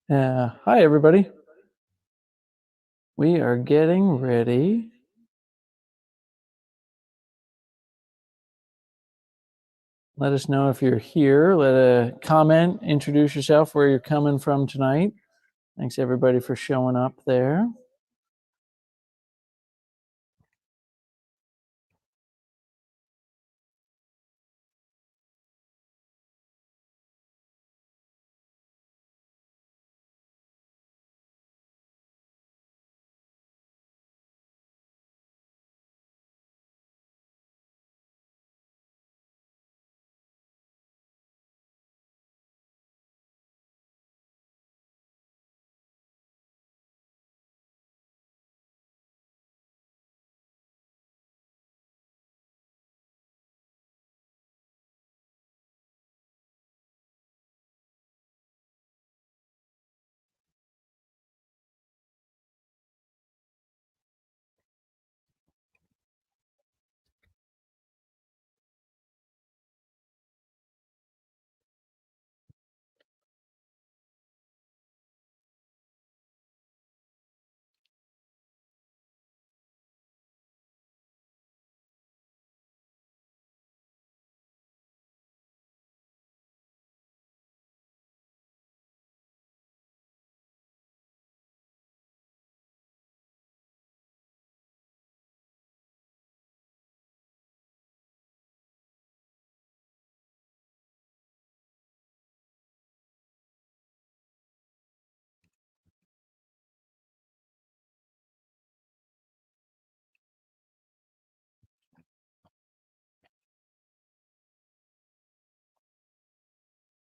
Hi, everybody. We are getting ready. Let us know if you're here. Let a comment, introduce yourself, where you're coming from tonight. Thanks, everybody, for showing up there.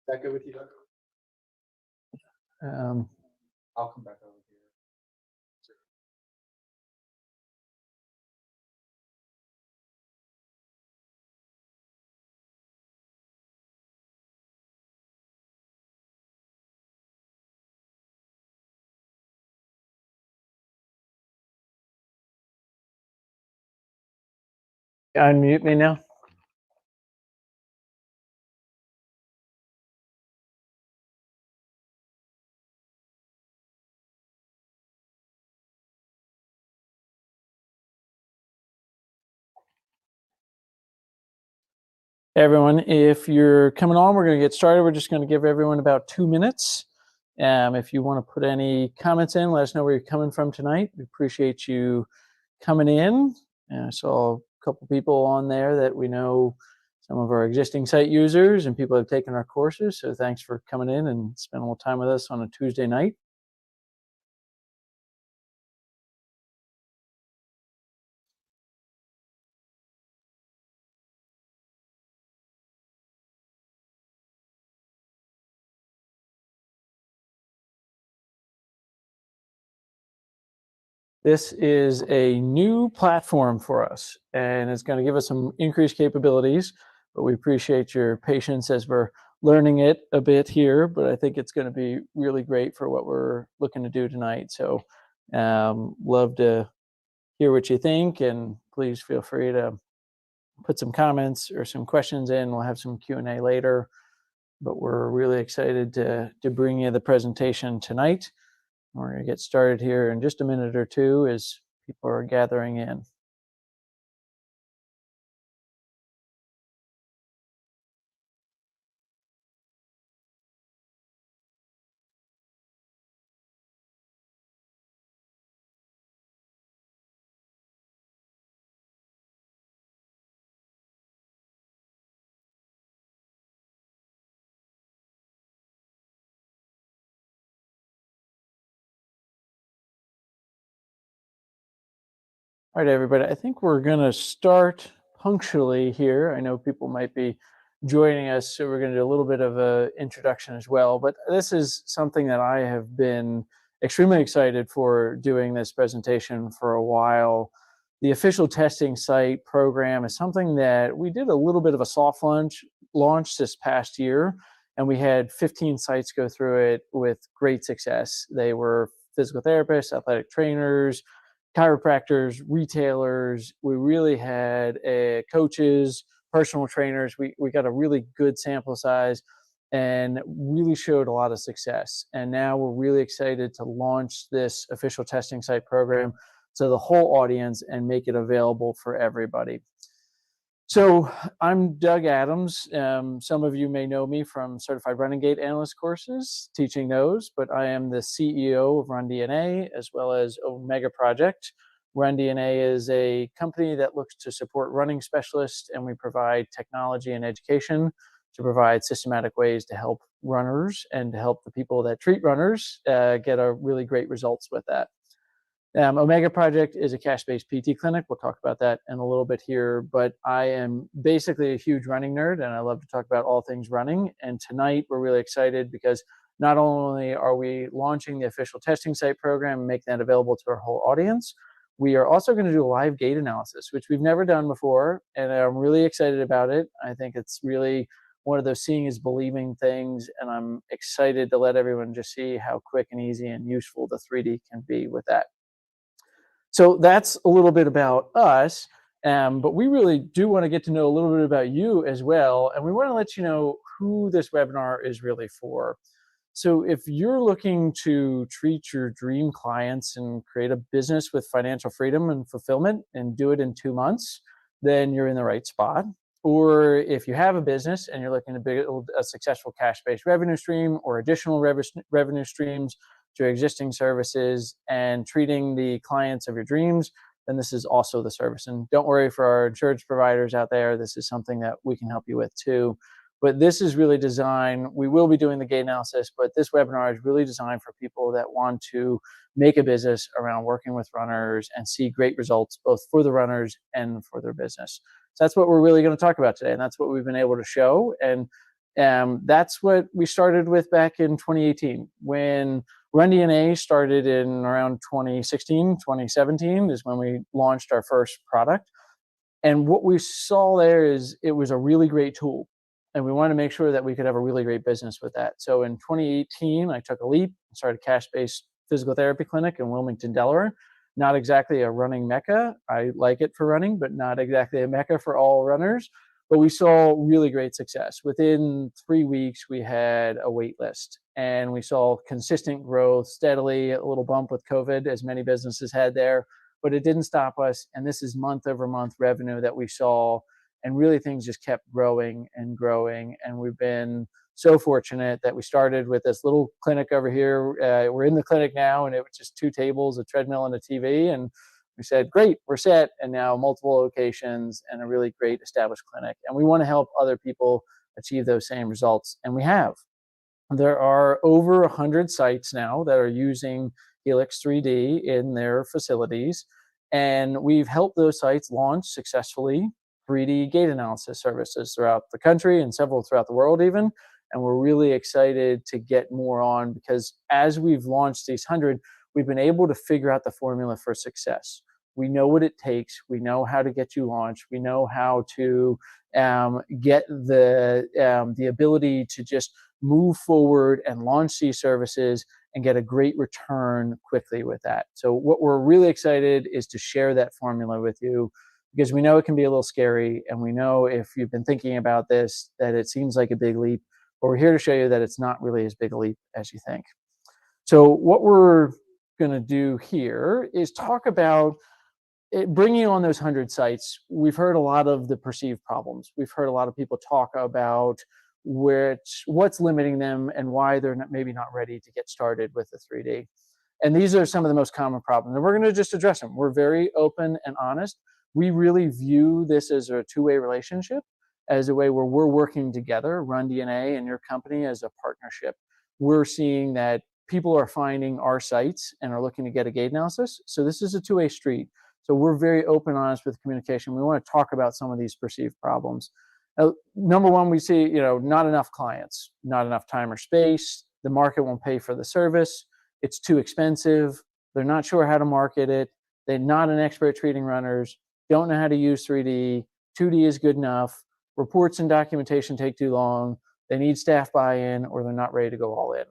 That good with you, Doug? Um, I'll come back over here. Unmute me now. Hey, everyone, if you're coming on, we're going to get started. We're just going to give everyone about 2 minutes. If you want to put any comments in, let us know where you're coming from tonight. We appreciate you coming in. I saw a couple people on there that we know, some of our existing site users and people that have taken our courses. So thanks for coming in and spending a little time with us on a Tuesday night. This is a new platform for us, and it's going to give us some increased capabilities, but we appreciate your patience as we're learning it a bit here, but I think it's going to be really great for what we're looking to do tonight. So love to hear what you think, and please feel free to put some comments or some questions in. We'll have some Q&A later, but we're really excited to bring you the presentation tonight. We're going to get started here in just a minute or two as people are gathering in. All right, everybody, I think we're going to start punctually here. I know people might be joining us, so we're going to do a little bit of an introduction as well. But this is something that I have been extremely excited for doing this presentation for a while. The official testing site program is something that we did a little bit of a soft launch this past year, and we had 15 sites go through it with great success. They were physical therapists, athletic trainers, chiropractors, retailers. We really had coaches, personal trainers. We got a really good sample size. and really showed a lot of success. And now we're really excited to launch this official testing site program to the whole audience and make it available for everybody. So I'm Doug Adams. Some of you may know me from Certified Running Gait Analyst courses, teaching those, but I am the CEO of RunDNA as well as Omega Project. RunDNA is a company that looks to support running specialists, and we provide technology and education to provide systematic ways to help runners and to help the people that treat runners get a really great results with that. Omega Project is a cash-based PT clinic. We'll talk about that in a little bit here, but I am basically a huge running nerd, and I love to talk about all things running. And tonight we're really excited because not only are we launching the official testing site program and making that available to our whole audience, we are also going to do a live gait analysis, which we've never done before, and I'm really excited about it. I think it's really one of those seeing is believing things, and I'm excited to let everyone just see how quick and easy and useful the 3D can be with that. So that's a little bit about us, but we really do want to get to know a little bit about you as well, and we want to let you know who this webinar is really for. So if you're looking to treat your dream clients and create a business with financial freedom and fulfillment and do it in 2 months, then you're in the right spot. Or if you have a business and you're looking to build a successful cash-based revenue stream or additional revenue streams to existing services and treating the clients of your dreams, then this is also the service. And don't worry, for our insurance providers out there, this is something that we can help you with too. But this is really designed, we will be doing the gait analysis, but this webinar is really designed for people that want to make a business around working with runners and see great results both for the runners and for their business. So that's what we're really going to talk about today, and that's what we've been able to show. And that's what we started with back in 2018. When RunDNA started in around 2016, 2017 is when we launched our first product. And what we saw there is it was a really great tool, and we wanted to make sure that we could have a really great business with that. So in 2018, I took a leap and started a cash-based physical therapy clinic in Wilmington, Delaware. Not exactly a running mecca. I like it for running, but not exactly a mecca for all runners. But we saw really great success. Within 3 weeks, we had a wait list, and we saw consistent growth steadily, a little bump with COVID, as many businesses had there, but it didn't stop us. And this is month over month revenue that we saw, and really things just kept growing and growing. And we've been so fortunate that we started with this little clinic over here. We're in the clinic now, and it was just 2 tables, a treadmill, and a TV. And we said, great, we're set. And now multiple locations and a really great established clinic. And we want to help other people achieve those same results. And we have. There are over 100 sites now that are using Helix 3D in their facilities. And we've helped those sites launch successfully 3D gait analysis services throughout the country and several throughout the world even. And we're really excited to get more on, because as we've launched these 100, we've been able to figure out the formula for success. We know what it takes. We know how to get you launched. We know how to get the ability to just move forward and launch these services and get a great return quickly with that. So what we're really excited is to share that formula with you, because we know it can be a little scary, and we know if you've been thinking about this that it seems like a big leap, but we're here to show you that it's not really as big a leap as you think. So what we're going to do here is talk about bringing on those 100 sites. We've heard a lot of the perceived problems. We've heard a lot of people talk about what's limiting them and why they're maybe not ready to get started with the 3D. And these are some of the most common problems, and we're going to just address them. We're very open and honest. We really view this as a two-way relationship, as a way where we're working together, RunDNA and your company, as a partnership. We're seeing that people are finding our sites and are looking to get a gait analysis. So this is a two-way street. So we're very open and honest with communication. We want to talk about some of these perceived problems. Number one, we see, not enough clients, not enough time or space. The market won't pay for the service. It's too expensive. They're not sure how to market it. They're not an expert treating runners, don't know how to use 3D. 2D is good enough. Reports and documentation take too long. They need staff buy-in, or they're not ready to go all in.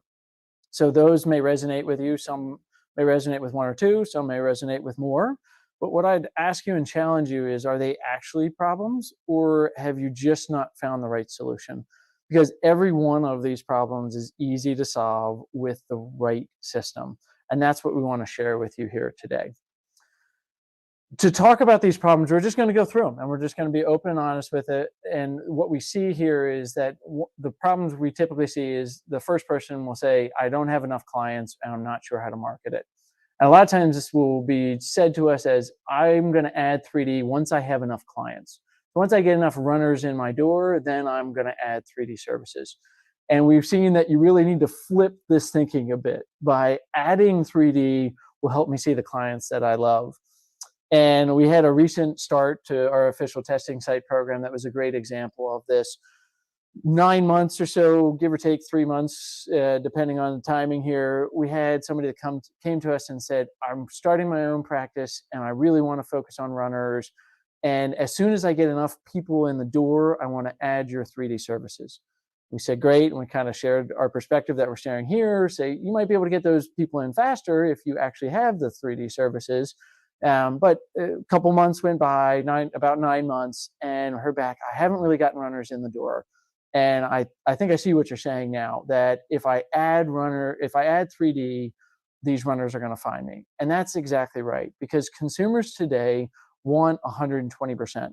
So those may resonate with you. Some may resonate with 1 or 2. Some may resonate with more. But what I'd ask you and challenge you is, are they actually problems, or have you just not found the right solution? because every one of these problems is easy to solve with the right system. And that's what we want to share with you here today. To talk about these problems, we're just going to go through them and we're just going to be open and honest with it. And what we see here is that the problems we typically see is the first person will say, I don't have enough clients and I'm not sure how to market it. And a lot of times this will be said to us as, I'm going to add 3D once I have enough clients. Once I get enough runners in my door, then I'm going to add 3D services. And we've seen that you really need to flip this thinking a bit. By adding 3D will help me see the clients that I love. And we had a recent start to our official testing site program that was a great example of this. 9 months or so, give or take 3 months, depending on the timing here, we had somebody that came to us and said, I'm starting my own practice and I really want to focus on runners. And as soon as I get enough people in the door, I want to add your 3D services. We said, great. And we kind of shared our perspective that we're sharing here. Say, you might be able to get those people in faster if you actually have the 3D services. But a couple months went by, about 9 months, and I heard back, I haven't really gotten runners in the door. And I think I see what you're saying now, that if I add 3D, these runners are going to find me. And that's exactly right, because consumers today want 120%.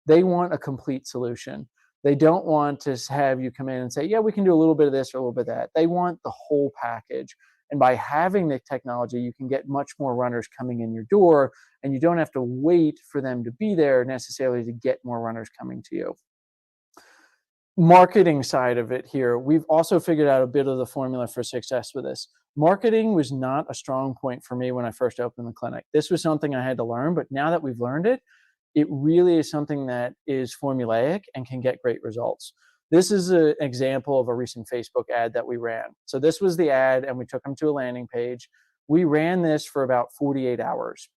They want a complete solution. They don't want to have you come in and say, yeah, we can do a little bit of this or a little bit of that. They want the whole package. And by having the technology, you can get much more runners coming in your door, and you don't have to wait for them to be there necessarily to get more runners coming to you. Marketing side of it here, we've also figured out a bit of the formula for success with this. Marketing was not a strong point for me when I first opened the clinic. This was something I had to learn, but now that we've learned it, it really is something that is formulaic and can get great results. This is an example of a recent Facebook ad that we ran. So this was the ad, and we took them to a landing page. We ran this for about 48 hours,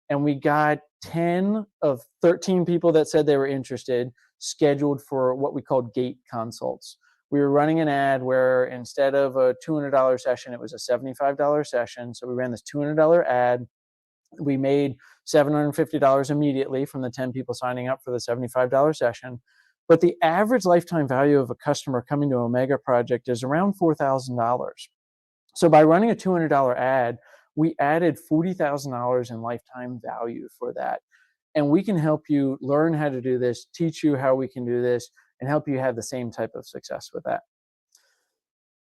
and we got 10 of 13 people that said they were interested scheduled for what we called gate consults. We were running an ad where instead of a $200 session, it was a $75 session. So we ran this $200 ad. We made $750 immediately from the 10 people signing up for the $75 session. But the average lifetime value of a customer coming to Omega Project is around $4,000. So by running a $200 ad, we added $40,000 in lifetime value for that. And we can help you learn how to do this, teach you how we can do this, and help you have the same type of success with that.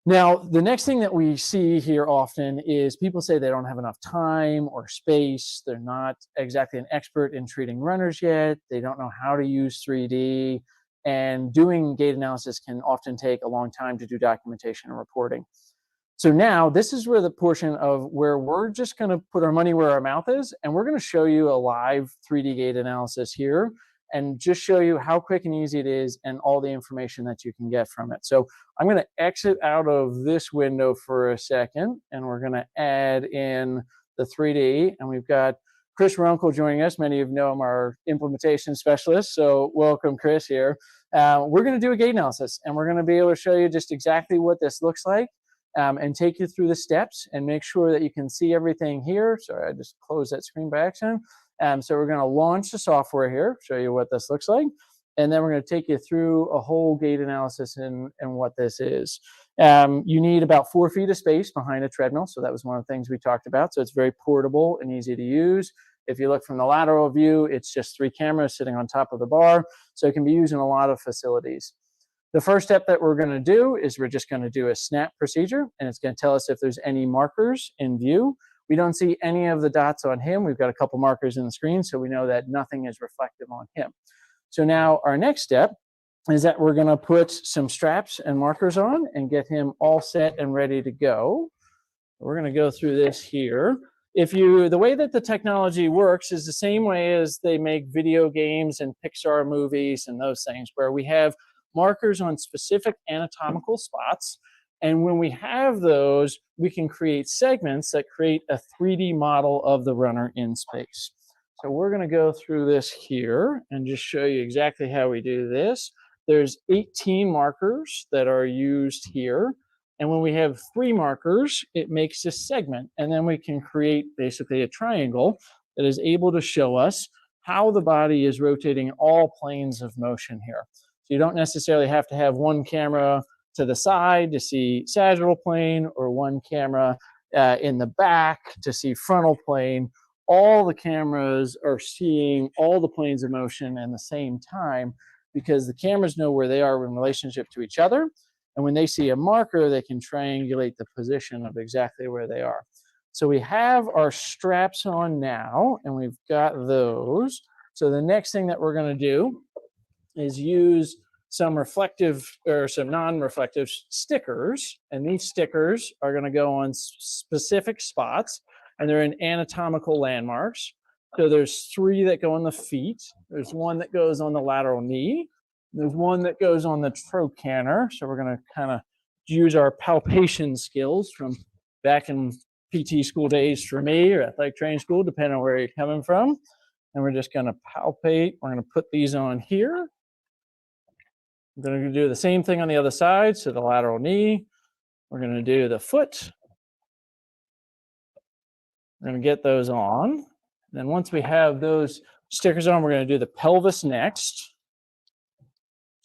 Now, the next thing that we see here often is people say they don't have enough time or space. They're not exactly an expert in treating runners yet. They don't know how to use 3D. And doing gait analysis can often take a long time to do documentation and reporting. So now this is where the portion of where we're just going to put our money where our mouth is, and we're going to show you a live 3D gait analysis here and just show you how quick and easy it is and all the information that you can get from it. So I'm going to exit out of this window for a second, and we're going to add in the 3D, and we've got Chris Runkle joining us. Many of you know him, our implementation specialist. So welcome, Chris, here. We're going to do a gait analysis, and we're going to be able to show you just exactly what this looks like. And take you through the steps and make sure that you can see everything here. Sorry, I just closed that screen by accident. So we're going to launch the software here, show you what this looks like. And then we're going to take you through a whole gait analysis and what this is. You need about 4 feet of space behind a treadmill. So that was one of the things we talked about. So it's very portable and easy to use. If you look from the lateral view, it's just 3 cameras sitting on top of the bar. So it can be used in a lot of facilities. The first step that we're going to do is we're just going to do a snap procedure, and it's going to tell us if there's any markers in view. We don't see any of the dots on him. We've got a couple markers in the screen, so we know that nothing is reflective on him. So now our next step is that we're going to put some straps and markers on and get him all set and ready to go. We're going to go through this here. The way that the technology works is the same way as they make video games and Pixar movies and those things, where we have markers on specific anatomical spots. And when we have those, we can create segments that create a 3D model of the runner in space. So we're going to go through this here and just show you exactly how we do this. There's 18 markers that are used here. And when we have 3 markers, it makes a segment. And then we can create basically a triangle that is able to show us how the body is rotating all planes of motion here. So So you don't necessarily have to have one camera to the side to see sagittal plane or one camera in the back to see frontal plane. All the cameras are seeing all the planes of motion at the same time because the cameras know where they are in relationship to each other. And when they see a marker, they can triangulate the position of exactly where they are. So we have our straps on now, and we've got those. So the next thing that we're going to do is use some reflective or some non-reflective stickers. And these stickers are going to go on specific spots, and they're in anatomical landmarks. So there's 3 that go on the feet. There's one that goes on the lateral knee. There's one that goes on the trochanter. So we're going to kind of use our palpation skills from back in PT school days for me, or athletic training school, depending on where you're coming from. And we're just going to palpate. We're going to put these on here. I'm going to do the same thing on the other side. So the lateral knee. We're going to do the foot. We're going to get those on. And then once we have those stickers on, we're going to do the pelvis next.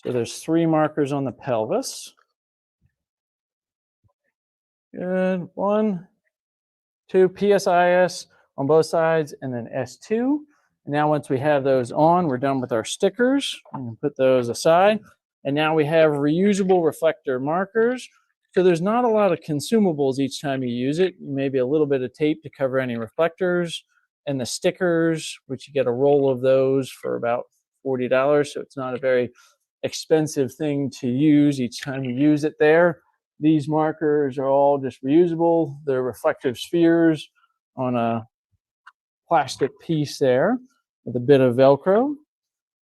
So there's 3 markers on the pelvis. Good. 1, 2, PSIS on both sides, and then S2. And now once we have those on, we're done with our stickers. I'm going to put those aside. And now we have reusable reflector markers. So there's not a lot of consumables each time you use it. Maybe a little bit of tape to cover any reflectors, and the stickers, which you get a roll of those for about $40. So it's not a very expensive thing to use each time you use it there. These markers are all just reusable. They're reflective spheres on a plastic piece there with a bit of Velcro.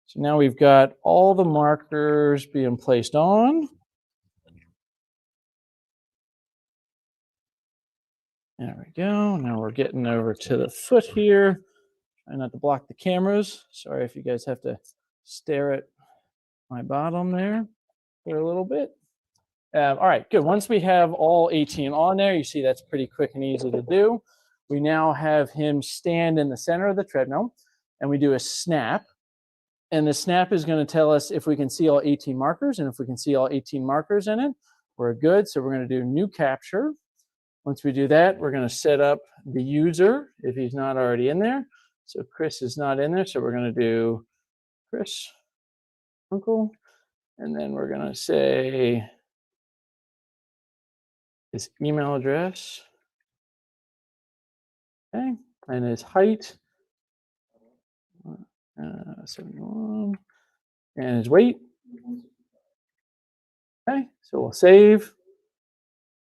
So now we've got all the markers being placed on. There we go. Now we're getting over to the foot here. Try not to block the cameras. Sorry if you guys have to stare at my bottom there for a little bit. All right, good. Once we have all 18 on there, you see that's pretty quick and easy to do. We now have him stand in the center of the treadmill, and we do a snap. And the snap is going to tell us if we can see all 18 markers, and if we can see all 18 markers in it, we're good. So we're going to do new capture. Once we do that, we're going to set up the user if he's not already in there. So Chris is not in there, so we're going to do Chris, uncle, and then we're going to say his email address, okay, and his height, 71, and his weight. Okay, so we'll save,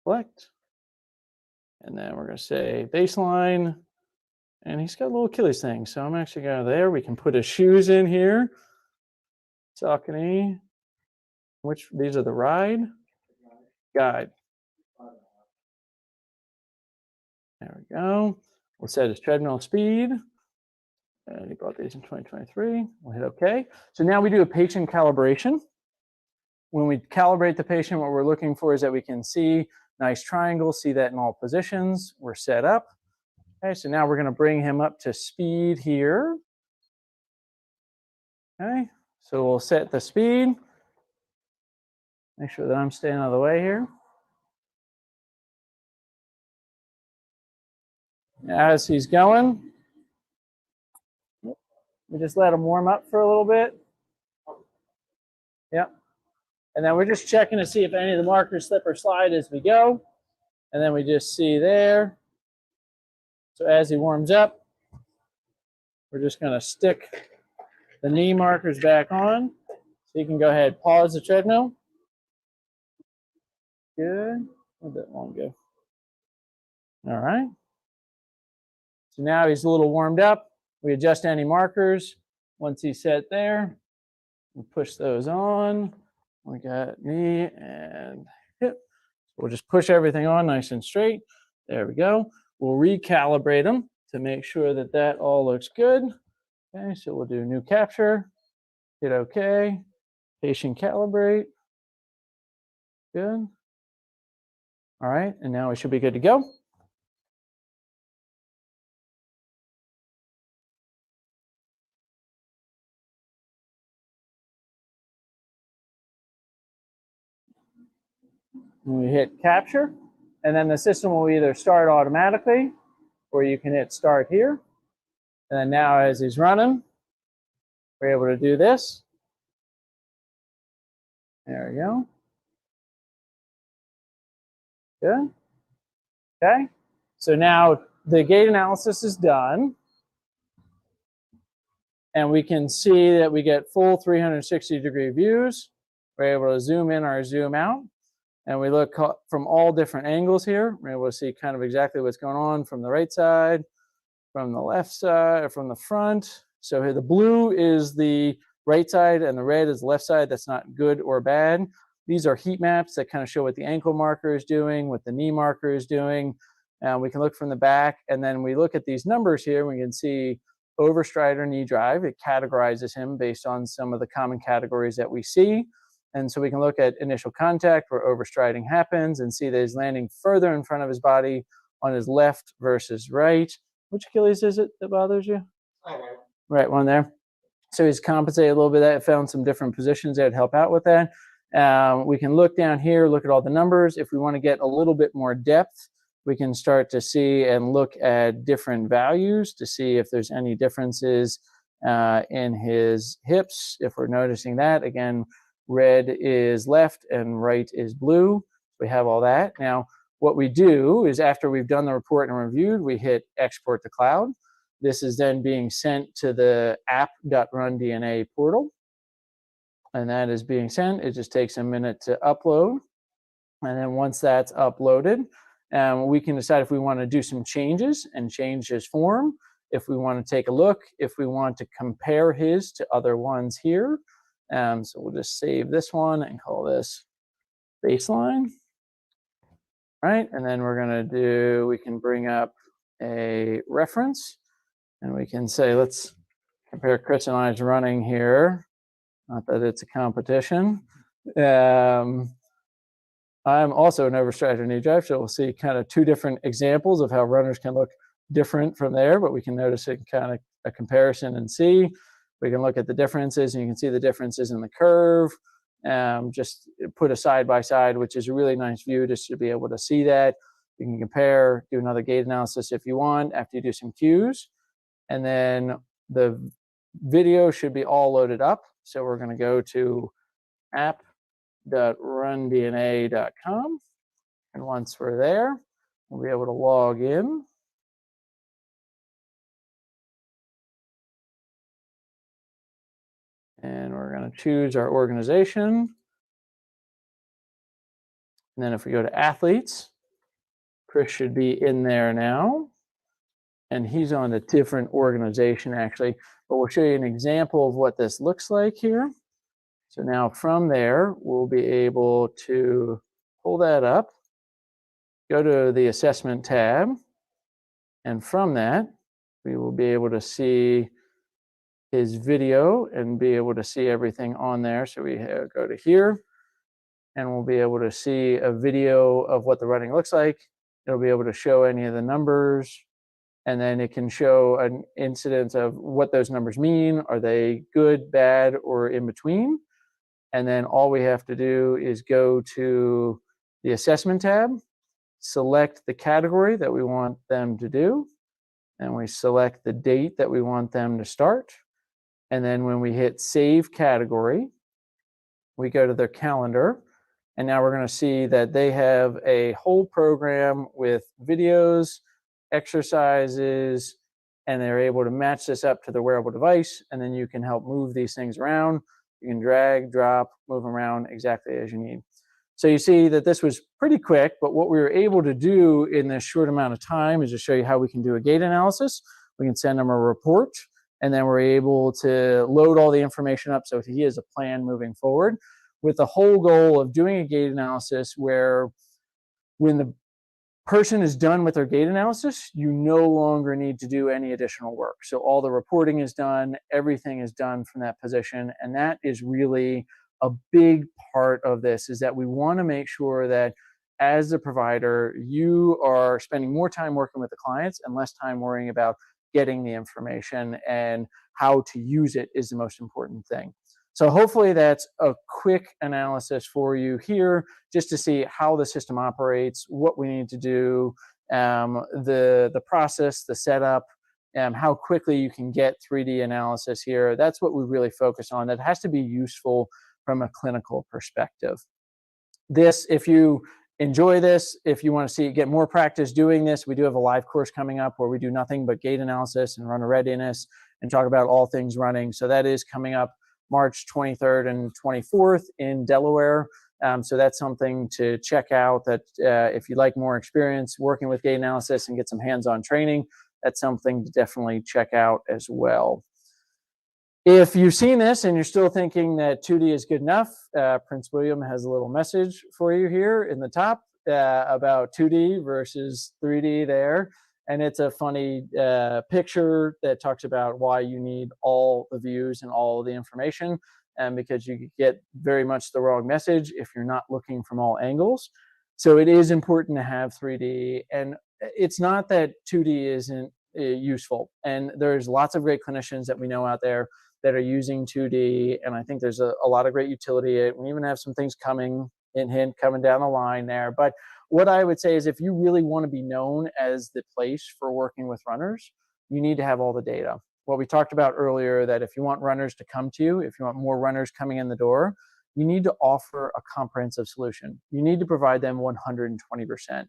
select, and then we're going to say baseline, and he's got a little Achilles thing, so I'm actually going to there. We can put his shoes in here. Saucony, which these are the ride guide. There we go. We'll set his treadmill speed. And he bought these in 2023. We'll hit OK. So now we do a patient calibration. When we calibrate the patient, what we're looking for is that we can see nice triangles, see that in all positions. We're set up. Okay, so now we're going to bring him up to speed here. Okay, so we'll set the speed. Make sure that I'm staying out of the way here. As he's going, we just let him warm up for a little bit. Yep. And then we're just checking to see if any of the markers slip or slide as we go. And then we just see there. So as he warms up, we're just going to stick the knee markers back on. So you can go ahead, pause the treadmill. Good. A little bit longer. All right. So now he's a little warmed up. We adjust any markers. Once he's set there, we push those on. We got knee and hip. We'll just push everything on nice and straight. There we go. We'll recalibrate them to make sure that that all looks good. Okay, so we'll do new capture, hit OK, patient calibrate. Good. All right, and now we should be good to go. And we hit capture, and then the system will either start automatically, or you can hit start here. And then now as he's running, we're able to do this. There we go. Good. Okay. So now the gait analysis is done. And we can see that we get full 360-degree views. We're able to zoom in or zoom out. And we look from all different angles here. We're able to see kind of exactly what's going on from the right side, from the left side, from the front. So here the blue is the right side and the red is the left side. That's not good or bad. These are heat maps that kind of show what the ankle marker is doing, what the knee marker is doing. We can look from the back, and then we look at these numbers here. We can see overstride or knee drive. It categorizes him based on some of the common categories that we see. And so we can look at initial contact where overstriding happens and see that he's landing further in front of his body on his left versus right. Which Achilles is it that bothers you? Right one there. So he's compensated a little bit of that, found some different positions that would help out with that. We can look down here, look at all the numbers. If we want to get a little bit more depth, we can start to see and look at different values to see if there's any differences in his hips. If we're noticing that, again, red is left and right is blue. We have all that. Now, what we do is after we've done the report and reviewed, we hit export to cloud. This is then being sent to the app.RunDNA portal. And that is being sent. It just takes a minute to upload. And then once that's uploaded, we can decide if we want to do some changes and change his form, if we want to take a look, if we want to compare his to other ones here. So we'll just save this one and call this baseline. Right, and then we're going to do, we can bring up a reference and we can say, let's compare Chris and I's running here. Not that it's a competition. I'm also an overstrider knee drive, so we'll see kind of two different examples of how runners can look different from there, but we can notice it kind of a comparison and see. We can look at the differences, and you can see the differences in the curve. Just put a side by side, which is a really nice view just to be able to see that. You can compare, do another gait analysis if you want after you do some cues. And then the video should be all loaded up. So we're going to go to app.rundna.com. And once we're there, we'll be able to log in. And we're going to choose our organization. And then if we go to athletes, Chris should be in there now. And he's on a different organization actually, but we'll show you an example of what this looks like here. So now from there, we'll be able to pull that up, go to the assessment tab, and from that, we will be able to see his video and be able to see everything on there. So we go to here, and we'll be able to see a video of what the running looks like. It'll be able to show any of the numbers, and then it can show an incidence of what those numbers mean. Are they good, bad, or in between? And then all we have to do is go to the assessment tab, select the category that we want them to do, and we select the date that we want them to start. And then when we hit save category, we go to their calendar, and now we're going to see that they have a whole program with videos, exercises, and they're able to match this up to the wearable device, and then you can help move these things around. You can drag, drop, move them around exactly as you need. So you see that this was pretty quick, but what we were able to do in this short amount of time is to show you how we can do a gait analysis. We can send them a report, and then we're able to load all the information up so he has a plan moving forward, with the whole goal of doing a gait analysis where when the person is done with their gait analysis, you no longer need to do any additional work. So all the reporting is done, everything is done from that position, and that is really a big part of this, is that we want to make sure that as the provider, you are spending more time working with the clients and less time worrying about getting the information, and how to use it is the most important thing. So hopefully that's a quick analysis for you here, just to see how the system operates, what we need to do, the process, the setup, how quickly you can get 3D analysis here. That's what we really focus on. That has to be useful from a clinical perspective. This, if you enjoy this, if you want to get more practice doing this, we do have a live course coming up where we do nothing but gait analysis and runner readiness and talk about all things running. So that is coming up March 23rd and 24th in Delaware. So that's something to check out, that if you'd like more experience working with gait analysis and get some hands-on training, that's something to definitely check out as well. If you've seen this and you're still thinking that 2D is good enough, Prince William has a little message for you here in the top about 2D versus 3D there. And it's a funny picture that talks about why you need all the views and all the information, and because you get very much the wrong message if you're not looking from all angles. So it is important to have 3D. And it's not that 2D isn't useful. And there's lots of great clinicians that we know out there that are using 2D, and I think there's a lot of great utility. We even have some things coming down the line there. But what I would say is, if you really want to be known as the place for working with runners, you need to have all the data. What we talked about earlier, that if you want runners to come to you, if you want more runners coming in the door, you need to offer a comprehensive solution. You need to provide them 120%.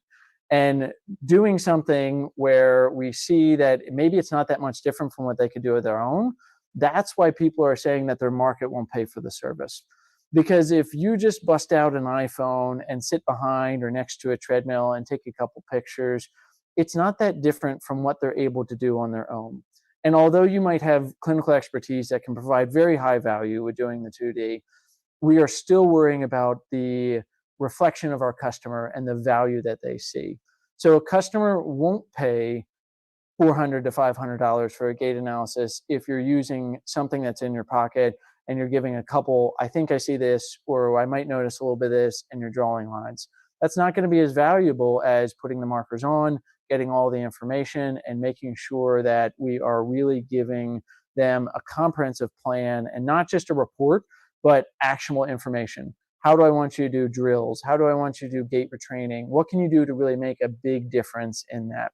And doing something where we see that maybe it's not that much different from what they could do of their own, that's why people are saying that their market won't pay for the service. Because if you just bust out an iPhone and sit behind or next to a treadmill and take a couple pictures, it's not that different from what they're able to do on their own. And although you might have clinical expertise that can provide very high value with doing the 2D, we are still worrying about the reflection of our customer and the value that they see. So a customer won't pay $400 to $500 for a gait analysis if you're using something that's in your pocket and you're giving a couple, I think I see this, or I might notice a little bit of this, and you're drawing lines. That's not going to be as valuable as putting the markers on, getting all the information, and making sure that we are really giving them a comprehensive plan, and not just a report, but actionable information. How do I want you to do drills? How do I want you to do gait retraining? What can you do to really make a big difference in that?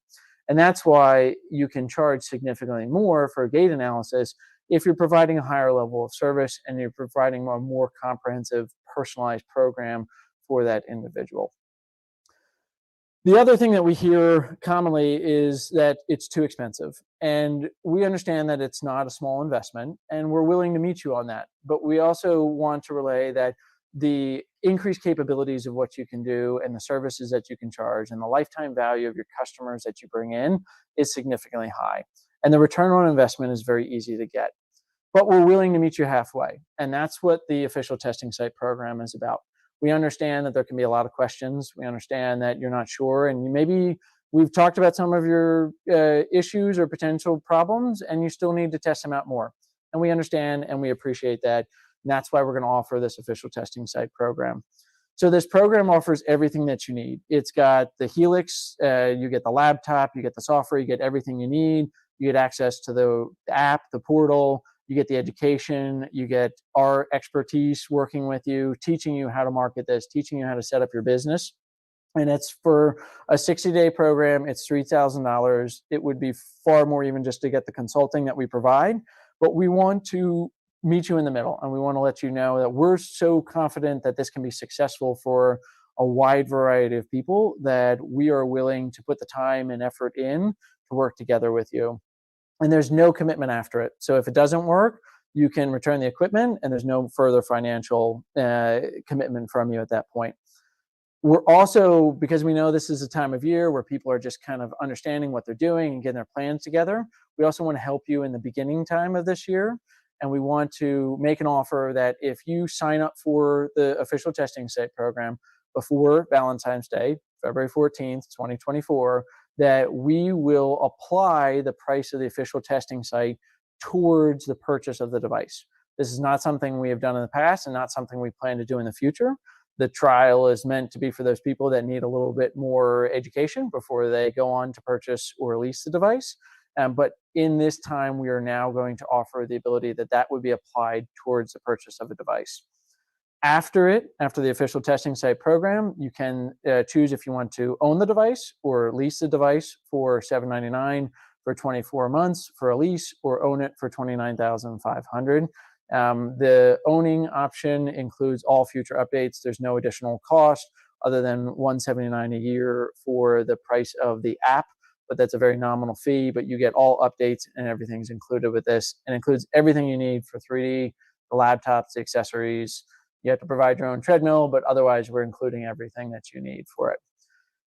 And that's why you can charge significantly more for a gait analysis if you're providing a higher level of service and you're providing a more comprehensive, personalized program for that individual. The other thing that we hear commonly is that it's too expensive. And we understand that it's not a small investment, and we're willing to meet you on that. But we also want to relay that the increased capabilities of what you can do and the services that you can charge and the lifetime value of your customers that you bring in is significantly high. And the return on investment is very easy to get. But we're willing to meet you halfway. And that's what the official testing site program is about. We understand that there can be a lot of questions. We understand that you're not sure, and maybe we've talked about some of your issues or potential problems, and you still need to test them out more. And we understand and we appreciate that. And that's why we're going to offer this official testing site program. So this program offers everything that you need. It's got the Helix, you get the laptop, you get the software, you get everything you need. You get access to the app, the portal, you get the education, you get our expertise working with you, teaching you how to market this, teaching you how to set up your business. And it's for a 60-day program. It's $3,000. It would be far more even just to get the consulting that we provide. But we want to meet you in the middle, and we want to let you know that we're so confident that this can be successful for a wide variety of people that we are willing to put the time and effort in to work together with you. And there's no commitment after it. So if it doesn't work, you can return the equipment, and there's no further financial commitment from you at that point. We're also, because we know this is a time of year where people are just kind of understanding what they're doing and getting their plans together, we also want to help you in the beginning time of this year. And we want to make an offer that if you sign up for the official testing site program before Valentine's Day, February 14th, 2024, that we will apply the price of the official testing site towards the purchase of the device. This is not something we have done in the past and not something we plan to do in the future. The trial is meant to be for those people that need a little bit more education before they go on to purchase or lease the device. But in this time, we are now going to offer the ability that that would be applied towards the purchase of a device. After the official testing site program, you can choose if you want to own the device or lease the device for $799 for 24 months for a lease, or own it for $29,500. The owning option includes all future updates. There's no additional cost other than $179 a year for the price of the app, but that's a very nominal fee. But you get all updates and everything's included with this. It includes everything you need for 3D, the laptops, the accessories. You have to provide your own treadmill, but otherwise we're including everything that you need for it.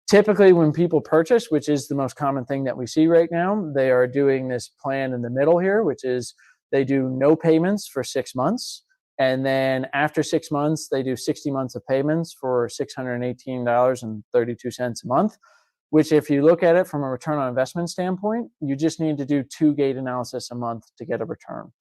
Typically, when people purchase, which is the most common thing that we see right now, they are doing this plan in the middle here, which is they do no payments for 6 months. And then after 6 months, they do 60 months of payments for $618.32 a month, which if you look at it from a return on investment standpoint, you just need to do 2 gait analysis a month to get a return.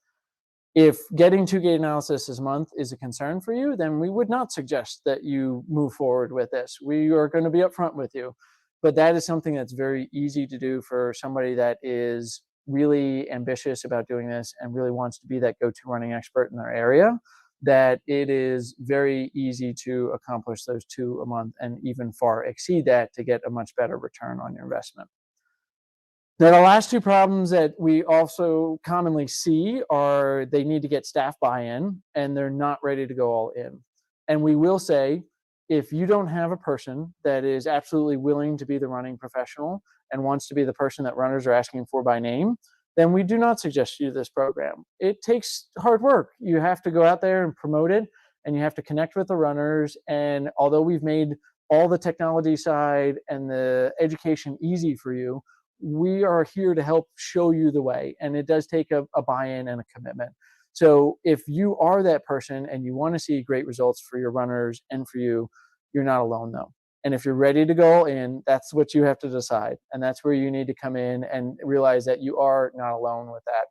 If getting 2 gait analysis a month is a concern for you, then we would not suggest that you move forward with this. We are going to be upfront with you. But that is something that's very easy to do for somebody that is really ambitious about doing this and really wants to be that go-to running expert in their area, that it is very easy to accomplish those 2 a month and even far exceed that to get a much better return on your investment. Now, the last 2 problems that we also commonly see are they need to get staff buy-in and they're not ready to go all in. And we will say, if you don't have a person that is absolutely willing to be the running professional and wants to be the person that runners are asking for by name, then we do not suggest you this program. It takes hard work. You have to go out there and promote it, and you have to connect with the runners. And although we've made all the technology side and the education easy for you, we are here to help show you the way. And it does take a buy-in and a commitment. So if you are that person and you want to see great results for your runners and for you, you're not alone though. And if you're ready to go in, that's what you have to decide. And that's where you need to come in and realize that you are not alone with that.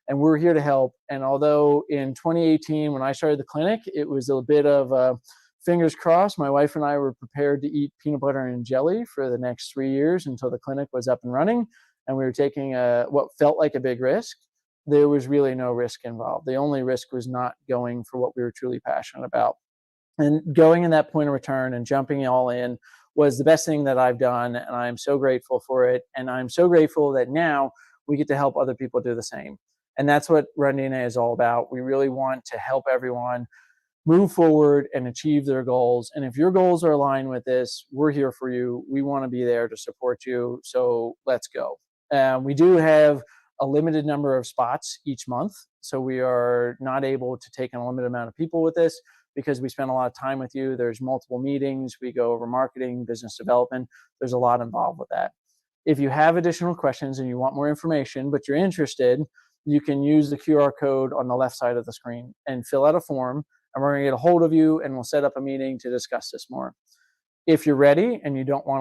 And we're here to help. And although in 2018, when I started the clinic, it was a bit of fingers crossed, my wife and I were prepared to eat peanut butter and jelly for the next 3 years until the clinic was up and running. And we were taking what felt like a big risk. There was really no risk involved. The only risk was not going for what we were truly passionate about. And going in that point of return and jumping all in was the best thing that I've done. And I'm so grateful for it. And I'm so grateful that now we get to help other people do the same. And that's what RunDNA is all about. We really want to help everyone move forward and achieve their goals. And if your goals are aligned with this, we're here for you. We want to be there to support you. So let's go. We do have a limited number of spots each month. So we are not able to take an unlimited amount of people with this because we spend a lot of time with you. There's multiple meetings. We go over marketing, business development. There's a lot involved with that. If you have additional questions and you want more information, but you're interested, you can use the QR code on the left side of the screen and fill out a form, and we're going to get a hold of you and we'll set up a meeting to discuss this more. If you're ready and you don't want to